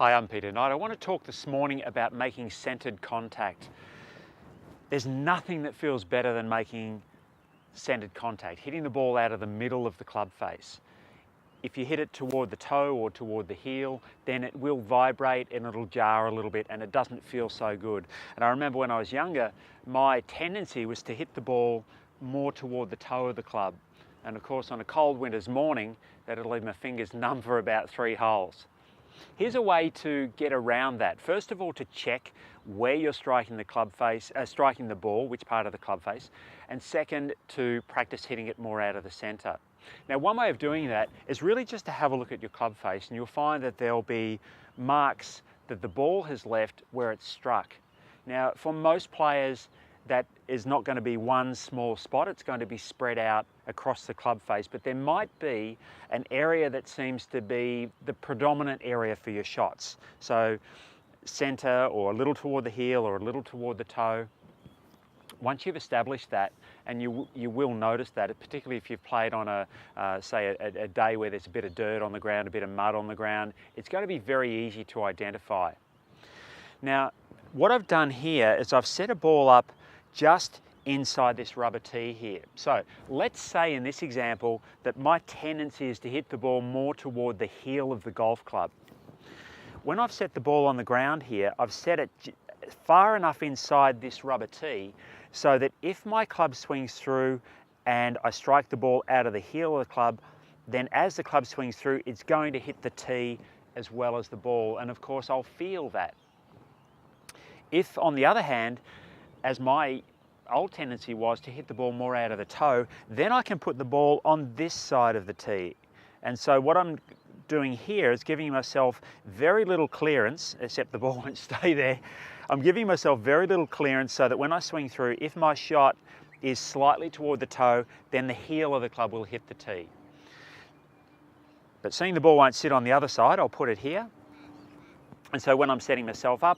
Hi, I'm Peter Knight. I want to talk this morning about making centered contact. There's nothing that feels better than making centered contact, hitting the ball out of the middle of the club face. If you hit it toward the toe or toward the heel, then it will vibrate and it'll jar a little bit and it doesn't feel so good. And I remember when I was younger, my tendency was to hit the ball more toward the toe of the club. And of course, on a cold winter's morning, that'd leave my fingers numb for about 3 holes. Here's a way to get around that. First of all, to check where you're striking the club face, striking the ball, which part of the club face, and second, to practice hitting it more out of the center. Now, one way of doing that is really just to have a look at your club face, and you'll find that there'll be marks that the ball has left where it's struck. Now, for most players, that is not going to be one small spot, it's going to be spread out across the club face, but there might be an area that seems to be the predominant area for your shots. So center, or a little toward the heel, or a little toward the toe. Once you've established that, and you will notice that, particularly if you've played on a day where there's a bit of dirt on the ground, a bit of mud on the ground, it's going to be very easy to identify. Now, what I've done here is I've set a ball up just inside this rubber tee here. So let's say in this example that my tendency is to hit the ball more toward the heel of the golf club. When I've set the ball on the ground here, I've set it far enough inside this rubber tee so that if my club swings through and I strike the ball out of the heel of the club, then as the club swings through, it's going to hit the tee as well as the ball. And of course, I'll feel that. If, on the other hand, as my old tendency was to hit the ball more out of the toe, then I can put the ball on this side of the tee. And so what I'm doing here is giving myself very little clearance, except the ball won't stay there. I'm giving myself very little clearance so that when I swing through, if my shot is slightly toward the toe, then the heel of the club will hit the tee. But seeing the ball won't sit on the other side, I'll put it here. And so when I'm setting myself up,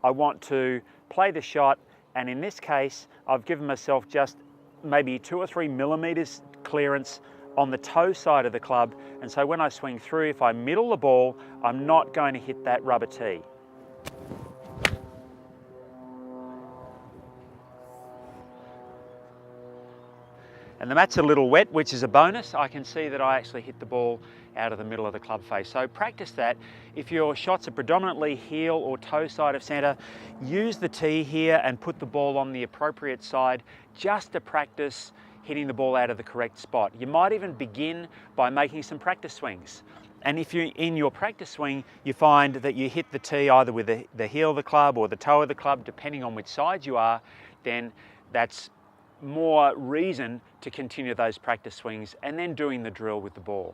I want to play the shot, and in this case, I've given myself just maybe 2 or 3 millimeters clearance on the toe side of the club. And so when I swing through, if I middle the ball, I'm not going to hit that rubber tee. And the mat's a little wet, which is a bonus. I can see that I actually hit the ball out of the middle of the club face. So practice that. If your shots are predominantly heel or toe side of center, use the tee here and put the ball on the appropriate side just to practice hitting the ball out of the correct spot. You might even begin by making some practice swings. And if you're in your practice swing, you find that you hit the tee either with the heel of the club or the toe of the club, depending on which side you are, then that's more reason to continue those practice swings and then doing the drill with the ball.